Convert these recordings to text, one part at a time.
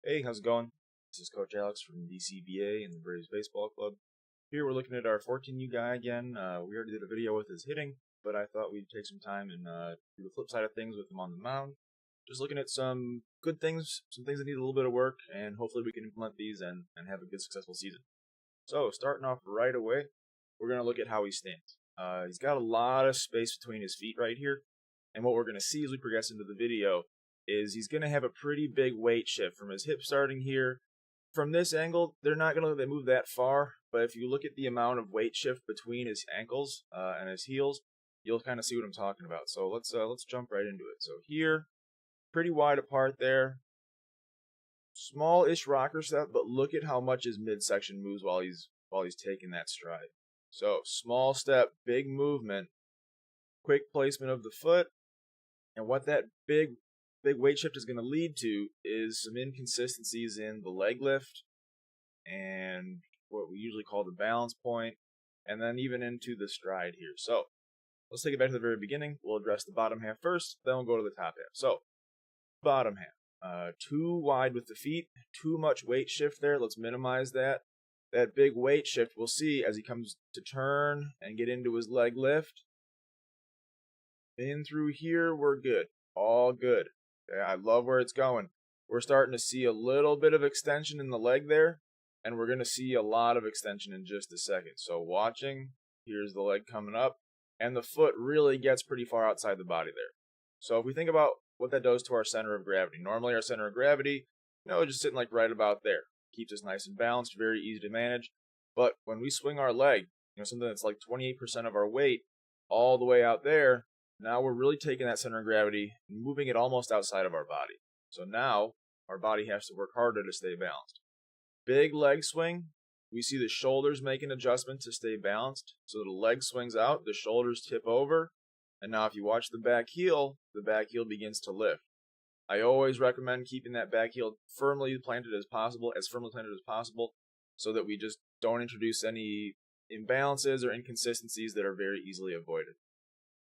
Hey, how's it going? This is Coach Alex from DCBA and the Braves Baseball Club. Here we're looking at our 14U guy again. We already did a video with his hitting, but I thought we'd take some time and do the flip side of things with him on the mound. Just looking at some good things, some things that need a little bit of work, and hopefully we can implement these and have a good, successful season. So, starting off right away, we're going to look at how he stands. He's got a lot of space between his feet right here, and what we're going to see as we progress into the video is he's going to have a pretty big weight shift from his hip starting here. From this angle, they're not going to let it move that far, but if you look at the amount of weight shift between his ankles and his heels, you'll kind of see what I'm talking about. So let's jump right into it. So here, pretty wide apart there, small-ish rocker step, but look at how much his midsection moves while he's taking that stride. So small step, big movement, quick placement of the foot, and what that big weight shift is going to lead to is some inconsistencies in the leg lift and what we usually call the balance point, and then even into the stride here. So let's take it back to the very beginning. We'll address the bottom half first, then we'll go to the top half. So bottom half, too wide with the feet, too much weight shift there. Let's minimize that. That big weight shift we'll see as he comes to turn and get into his leg lift. In through here, we're good. All good. Okay, I love where it's going. We're starting to see a little bit of extension in the leg there, and we're going to see a lot of extension in just a second. So watching, here's the leg coming up, and the foot really gets pretty far outside the body there. So if we think about what that does to our center of gravity, normally our center of gravity, just sitting like right about there. Keeps us nice and balanced, very easy to manage. But when we swing our leg, something that's like 28% of our weight all the way out there, now we're really taking that center of gravity and moving it almost outside of our body. So now our body has to work harder to stay balanced. Big leg swing, we see the shoulders make an adjustment to stay balanced. So the leg swings out, the shoulders tip over, and now if you watch the back heel begins to lift. I always recommend keeping that back heel firmly planted as possible, so that we just don't introduce any imbalances or inconsistencies that are very easily avoided.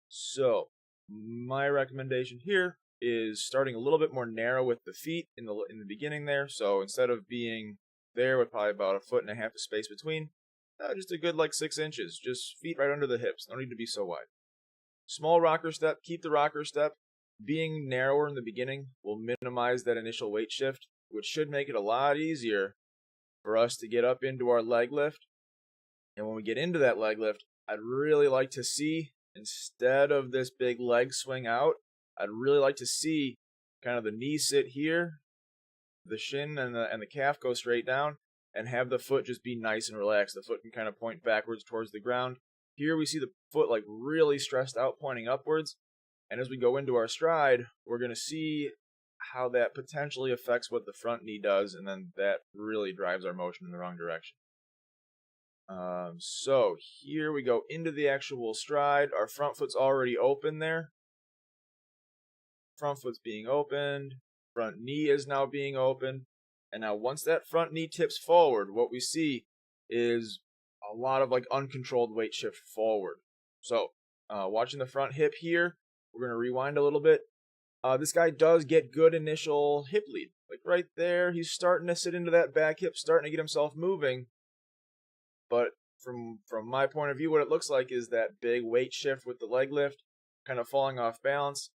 So my recommendation here is starting a little bit more narrow with the feet in the beginning there. So instead of being there with probably about 1.5 feet of space between, just a good 6 inches, just feet right under the hips. No need to be so wide. Small rocker step, keep the rocker step. Being narrower in the beginning will minimize that initial weight shift, which should make it a lot easier for us to get up into our leg lift. And when we get into that leg lift, I'd really like to see, instead of this big leg swing out, I'd really like to see kind of the knee sit here, the shin and the calf go straight down, and have the foot just be nice and relaxed. The foot can kind of point backwards towards the ground. Here we see the foot really stressed out, pointing upwards. And as we go into our stride, we're going to see how that potentially affects what the front knee does, and then that really drives our motion in the wrong direction. So here we go into the actual stride. Our front foot's already open there. Front foot's being opened. Front knee is now being opened. And now once that front knee tips forward, what we see is a lot of uncontrolled weight shift forward. So watching the front hip here, we're going to rewind a little bit. This guy does get good initial hip lead. Right there, he's starting to sit into that back hip, starting to get himself moving. But from my point of view, what it looks like is that big weight shift with the leg lift, kind of falling off balance.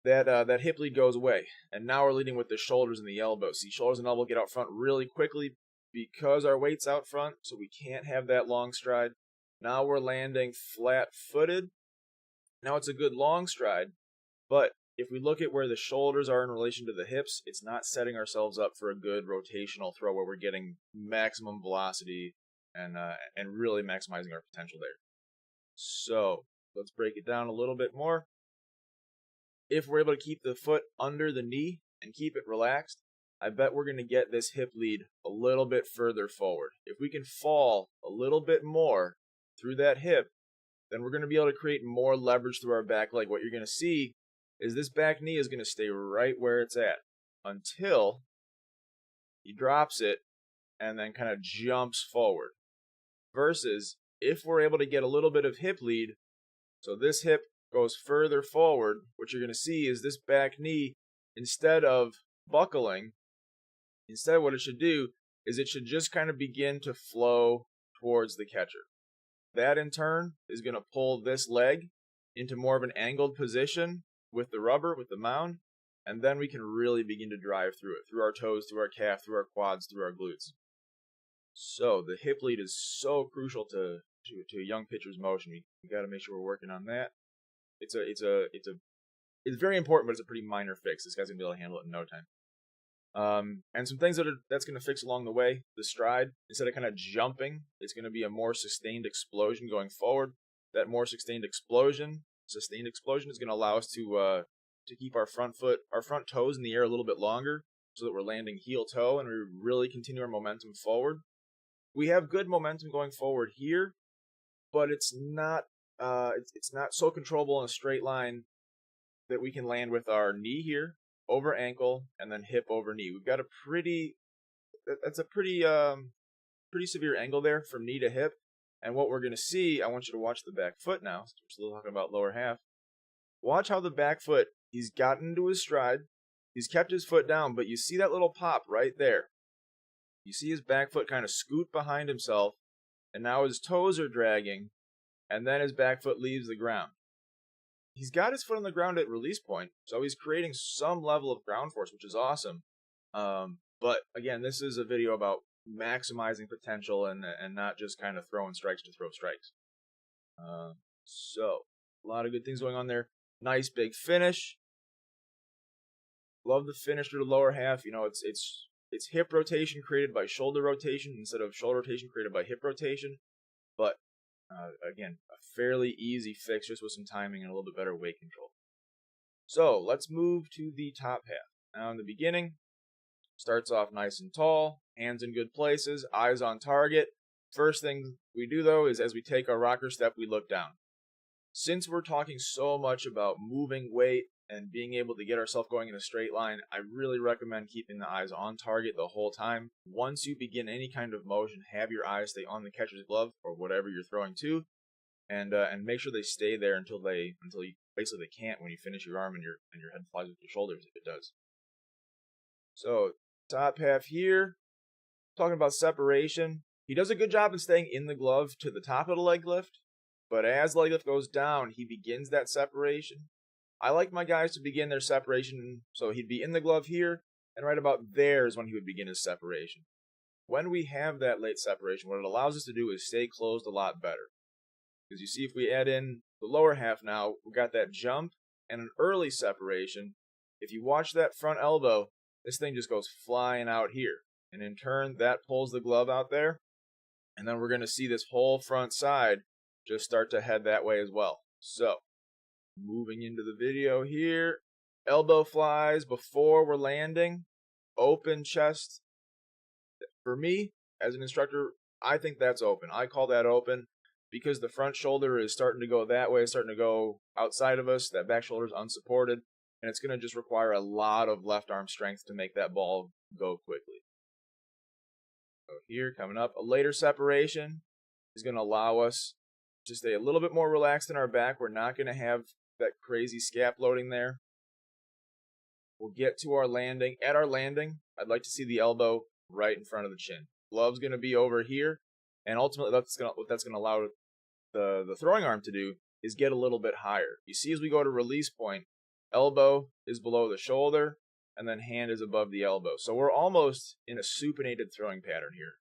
That hip lead goes away. And now we're leading with the shoulders and the elbows. See, shoulders and elbow get out front really quickly because our weight's out front, so we can't have that long stride. Now we're landing flat-footed. Now it's a good long stride, but if we look at where the shoulders are in relation to the hips, it's not setting ourselves up for a good rotational throw where we're getting maximum velocity and really maximizing our potential there. So let's break it down a little bit more. If we're able to keep the foot under the knee and keep it relaxed, I bet we're going to get this hip lead a little bit further forward. If we can fall a little bit more through that hip, then we're going to be able to create more leverage through our back leg. What you're going to see is this back knee is going to stay right where it's at until he drops it and then kind of jumps forward. Versus if we're able to get a little bit of hip lead, so this hip goes further forward, what you're going to see is this back knee, instead of buckling, Instead, what it should do is it should just kind of begin to flow towards the catcher. That in turn is going to pull this leg into more of an angled position with the rubber, with the mound, and then we can really begin to drive through it, through our toes, through our calf, through our quads, through our glutes. So the hip lead is so crucial to a young pitcher's motion. We got to make sure we're working on that. It's very important, but it's a pretty minor fix. This guy's gonna be able to handle it in no time. And some things that's gonna fix along the way. The stride, instead of kind of jumping, it's gonna be a more sustained explosion going forward. That more sustained explosion is gonna allow us to keep our front toes in the air a little bit longer, so that we're landing heel toe and we really continue our momentum forward. We have good momentum going forward here, but it's not so controllable in a straight line that we can land with our knee here over ankle and then hip over knee. We've got a pretty severe angle there from knee to hip. And what we're going to see, I want you to watch the back foot now. So we're still talking about lower half. Watch how the back foot, he's gotten into his stride. He's kept his foot down, but you see that little pop right there. You see his back foot kind of scoot behind himself, and now his toes are dragging, and then his back foot leaves the ground. He's got his foot on the ground at release point, so he's creating some level of ground force, which is awesome. But again, this is a video about maximizing potential and not just kind of throwing strikes to throw strikes. So a lot of good things going on there. Nice big finish. Love the finish through the lower half. You know, it's hip rotation created by shoulder rotation instead of shoulder rotation created by hip rotation. But again, a fairly easy fix just with some timing and a little bit better weight control. So let's move to the top half. Now in the beginning, starts off nice and tall, hands in good places, eyes on target. First thing we do though is as we take our rocker step, we look down. Since we're talking so much about moving weight and being able to get ourselves going in a straight line, I really recommend keeping the eyes on target the whole time. Once you begin any kind of motion, have your eyes stay on the catcher's glove or whatever you're throwing to, and make sure they stay there until you basically they can't when you finish your arm and your head flies with your shoulders if it does. So top half here, talking about separation. He does a good job in staying in the glove to the top of the leg lift, but as leg lift goes down, he begins that separation. I like my guys to begin their separation, so he'd be in the glove here, and right about there is when he would begin his separation. When we have that late separation, what it allows us to do is stay closed a lot better. Because you see, if we add in the lower half now, we've got that jump and an early separation. If you watch that front elbow, this thing just goes flying out here. And in turn, that pulls the glove out there. And then we're going to see this whole front side just start to head that way as well. So, moving into the video here, elbow flies before we're landing, open chest. For me, as an instructor, I think that's open. I call that open because the front shoulder is starting to go that way, starting to go outside of us. That back shoulder is unsupported, and it's going to just require a lot of left arm strength to make that ball go quickly. So here, coming up, a later separation is going to allow us to stay a little bit more relaxed in our back. We're not going to have that crazy scap loading there. We'll get to our landing. At our landing, I'd like to see the elbow right in front of the chin. Glove's going to be over here, and ultimately what that's going to allow the throwing arm to do is get a little bit higher. You see, as we go to release point, elbow is below the shoulder, and then hand is above the elbow. So we're almost in a supinated throwing pattern here.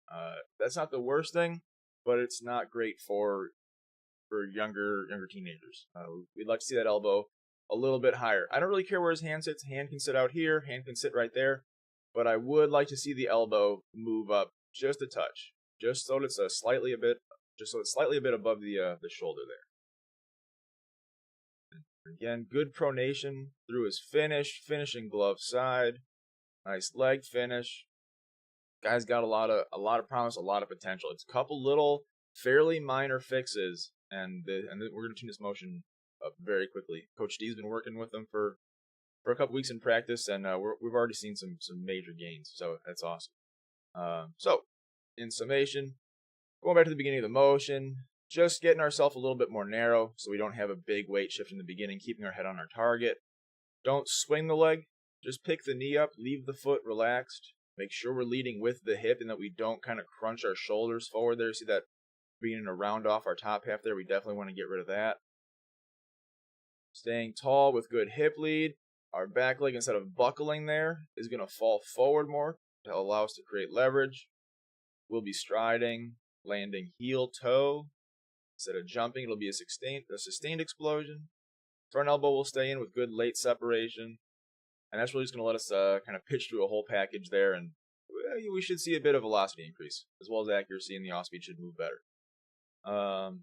That's not the worst thing, but it's not great for younger teenagers. We'd like to see that elbow a little bit higher. I don't really care where his hand sits. Hand can sit out here, hand can sit right there, but I would like to see the elbow move up just a touch, just so it's slightly a bit above the shoulder there. Again, good pronation through his finishing glove side. Nice leg finish. Guy's got a lot of promise, a lot of potential. It's a couple little fairly minor fixes, and we're going to tune this motion up very quickly. Coach D's been working with them for a couple weeks in practice, and we've already seen some major gains, so that's awesome. So, in summation, going back to the beginning of the motion, just getting ourselves a little bit more narrow so we don't have a big weight shift in the beginning, keeping our head on our target. Don't swing the leg, just pick the knee up, leave the foot relaxed, Make sure we're leading with the hip and that we don't kind of crunch our shoulders forward there. See that beginning to round off our top half there? We definitely want to get rid of that. Staying tall with good hip lead. Our back leg, instead of buckling there, is going to fall forward more to allow us to create leverage. We'll be striding, landing heel toe. Instead of jumping, it'll be a sustained explosion. Front elbow will stay in with good late separation. And that's really just going to let us kind of pitch through a whole package there, and we should see a bit of velocity increase, as well as accuracy, and the off speed should move better.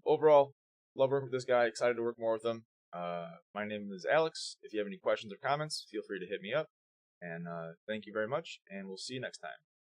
Overall, love working with this guy. Excited to work more with him. My name is Alex. If you have any questions or comments, feel free to hit me up. And thank you very much, and we'll see you next time.